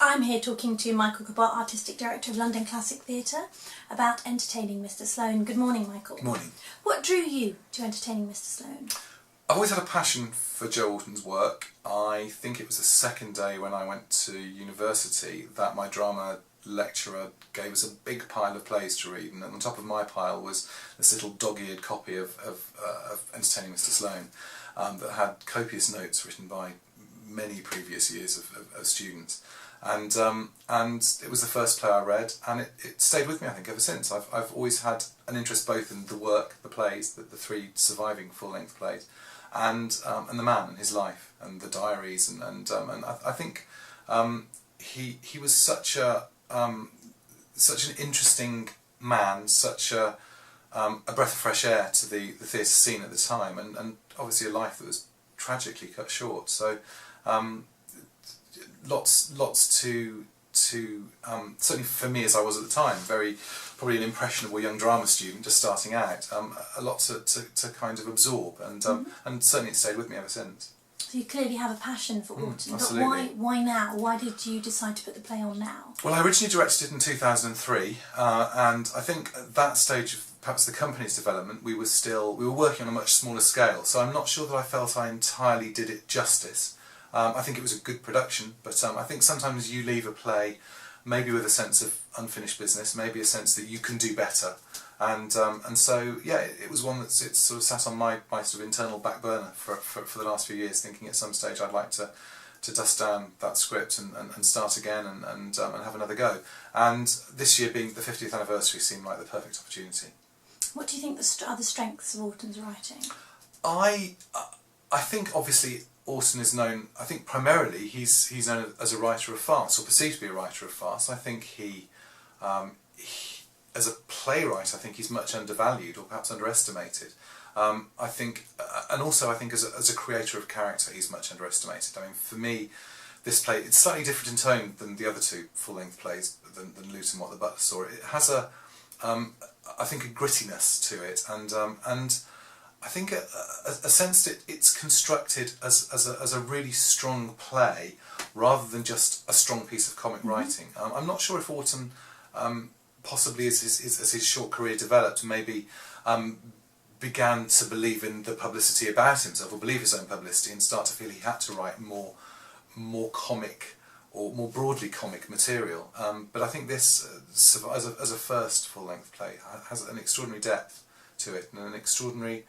I'm here talking to Michael Cabot, Artistic Director of London Classic Theatre, about Entertaining Mr Sloane. Good morning, Michael. Good morning. What drew you to Entertaining Mr Sloane? I've always had a passion for Joe Orton's work. I think it was the second day when I went to university that my drama lecturer gave us a big pile of plays to read, and on top of my pile was this little dog-eared copy of Entertaining Mr Sloane that had copious notes written by many previous years of students. And it was the first play I read, and it stayed with me, I think, ever since. I've always had an interest both in the work, the plays, the three surviving full-length plays, and the man and his life, and the diaries, and I think he was such an interesting man, such a breath of fresh air to the theatre scene at the time, and obviously a life that was tragically cut short. So. Lots to certainly for me, as I was at the time, probably an impressionable young drama student just starting out, a lot to kind of absorb, and certainly it stayed with me ever since. So you clearly have a passion for Orton, absolutely. But why now? Why did you decide to put the play on now? Well, I originally directed it in 2003, and I think at that stage of perhaps the company's development, we were working on a much smaller scale, so I'm not sure that I felt I entirely did it justice. I think it was a good production, but I think sometimes you leave a play maybe with a sense of unfinished business, maybe a sense that you can do better, and so yeah, it was one that sort of sat on my sort of internal back burner for the last few years, thinking at some stage I'd like to dust down that script and start again and have another go. And this year being the 50th anniversary seemed like the perfect opportunity. What do you think are the strengths of Orton's writing? I think obviously Orton is known, I think primarily he's known as a writer of farce, or perceived to be a writer of farce. I think he as a playwright, I think he's much undervalued or perhaps underestimated. I think, and also I think as a creator of character, he's much underestimated. I mean, for me, this play, it's slightly different in tone than the other two full-length plays, than Luton, What the Butler Saw. It has I think a grittiness to it, and I think a sense that it's constructed as a really strong play rather than just a strong piece of comic writing. I'm not sure if Orton, possibly as his short career developed, maybe began to believe in the publicity about himself, or believe his own publicity, and start to feel he had to write more comic or more broadly comic material. But I think this, as a first full-length play, has an extraordinary depth to it, and an extraordinary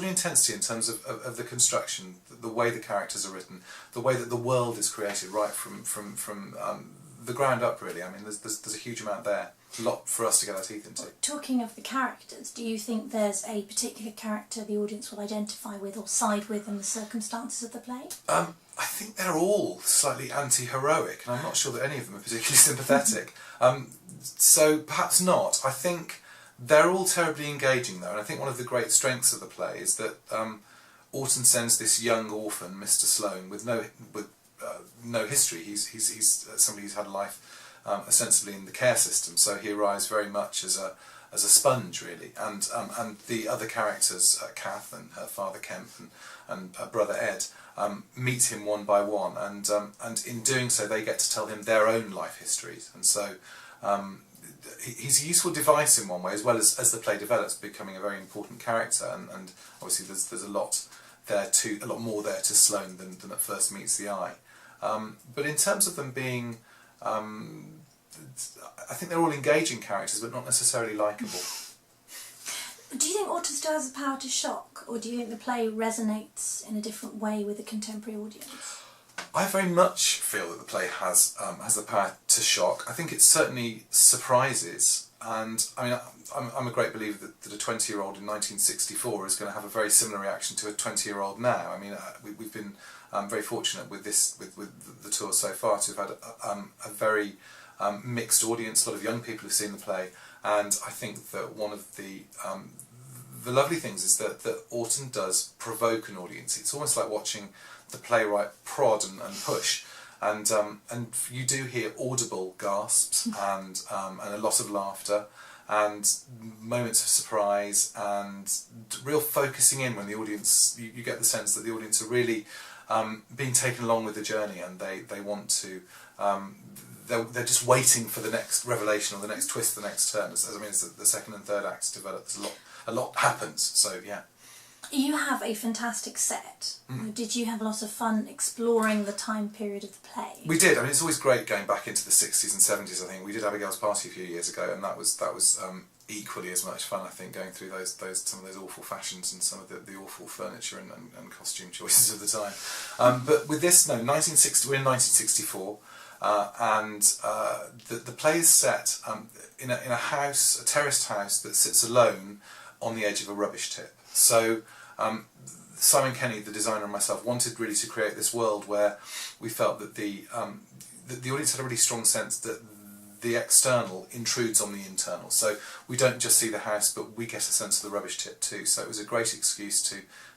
intensity in terms of the construction, the way the characters are written, the way that the world is created right from the ground up, really. I mean, there's a huge amount there, a lot for us to get our teeth into. Talking of the characters, do you think there's a particular character the audience will identify with or side with in the circumstances of the play? I think they're all slightly anti-heroic, and I'm not sure that any of them are particularly sympathetic. So perhaps not. I think they're all terribly engaging, though, and I think one of the great strengths of the play is that Orton sends this young orphan, Mr Sloane, with no history. He's somebody who's had a life ostensibly in the care system, so he arrives very much as a sponge, really. And the other characters, Kathryn, her father Kemp, and brother Ed, meet him one by one, and in doing so, they get to tell him their own life histories, and so. He's a useful device in one way, as well as the play develops, becoming a very important character, and obviously there's a lot more there to Sloane than at first meets the eye. But in terms of them being, I think they're all engaging characters, but not necessarily likeable. Do you think Orton still has the power to shock, or do you think the play resonates in a different way with a contemporary audience? I very much feel that the play has the power to shock. I think it certainly surprises, and I mean, I'm a great believer that a 20-year-old in 1964 is going to have a very similar reaction to a 20-year-old now. I mean, we've been very fortunate with the tour so far to have had a very mixed audience. A lot of young people have seen the play, and I think that one of the lovely things is that Orton does provoke an audience. It's almost like watching the playwright prod and push, and you do hear audible gasps and a lot of laughter and moments of surprise and real focusing in when the audience, you get the sense that the audience are really being taken along with the journey, and they want to. They're just waiting for the next revelation or the next twist, the next turn. As the second and third acts develop, a lot happens. So yeah. You have a fantastic set. Did you have a lot of fun exploring the time period of the play? We did. I mean, it's always great going back into the 60s and 70s. I think we did Abigail's Party a few years ago, and that was equally as much fun. I think going through some of those awful fashions and some of the awful furniture and costume choices of the time. But with this, no, 1960. We're in 1964. And the play is set in a house, a terraced house that sits alone on the edge of a rubbish tip. So Simon Kenny, the designer, and myself wanted really to create this world where we felt that the audience had a really strong sense that the external intrudes on the internal. So we don't just see the house, but we get a sense of the rubbish tip too. So it was a great excuse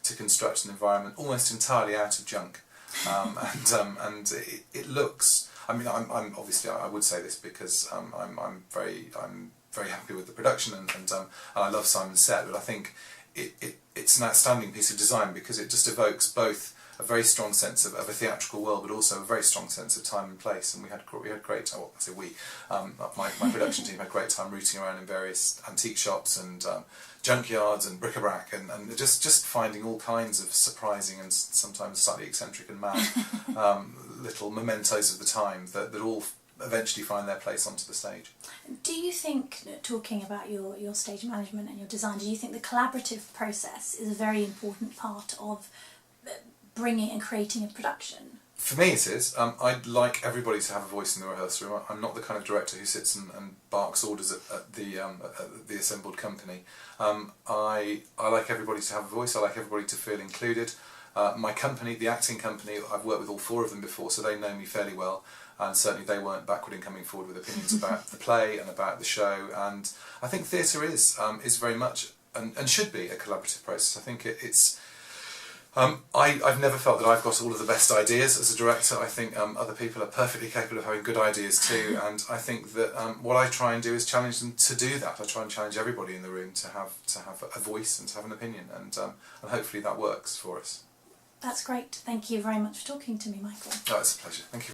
to construct an environment almost entirely out of junk, and it looks. I mean, I'm obviously I would say this because I'm very happy with the production and I love Simon's set, but I think it's an outstanding piece of design because it just evokes both a very strong sense of a theatrical world, but also a very strong sense of time and place. And we had great time. Well, I say we, my production team had great time rooting around in various antique shops and junkyards and bric-a-brac, and just finding all kinds of surprising and sometimes slightly eccentric and mad little mementos of the time that all eventually find their place onto the stage. Do you think, talking about your stage management and your design, do you think the collaborative process is a very important part of bringing and creating a production? For me it is. I'd like everybody to have a voice in the rehearsal room. I'm not the kind of director who sits and barks orders at the assembled company. I like everybody to have a voice. I like everybody to feel included. My company, the acting company, I've worked with all four of them before, so they know me fairly well, and certainly they weren't backward in coming forward with opinions about the play and about the show. And I think theatre is very much and should be a collaborative process. I think it's. I've never felt that I've got all of the best ideas as a director. I think other people are perfectly capable of having good ideas too, and I think that what I try and do is challenge them to do that. I try and challenge everybody in the room to have a voice and to have an opinion, and hopefully that works for us. That's great. Thank you very much for talking to me, Michael. Oh, it's a pleasure. Thank you.